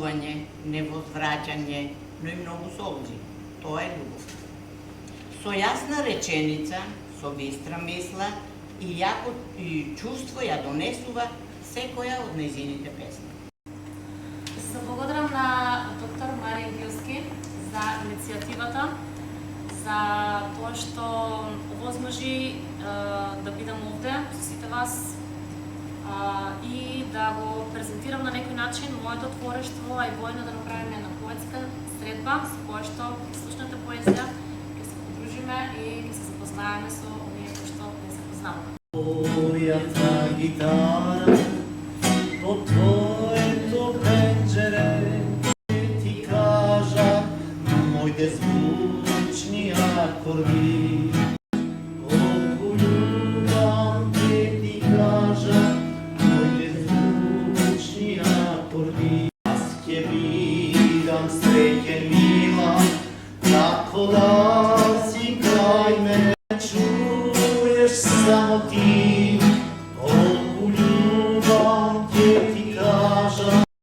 одбacување, невозвраќање, но и многу солзи. Тоа е љубов. Со јасна реченица, со бистра мисла и јако чувство ја донесува секоја од нејзините песни. Се благодарам на доктор Маријан Гилски за иницијативата, за тоа што овозможи да бидам овде со сите вас и да го презентирам на некој начин моето творештво, а и војно да направиме една поетска средба со која што слушната поезија ќе се подружиме и ќе се запознаеме со оние кои што не се познаваме. Твојата гитара по твоето пенџере ти кажа моите звучни акорди. Колку љубам ти кажа моите звучни акорди. Јас ќе бидам среќен мила, како да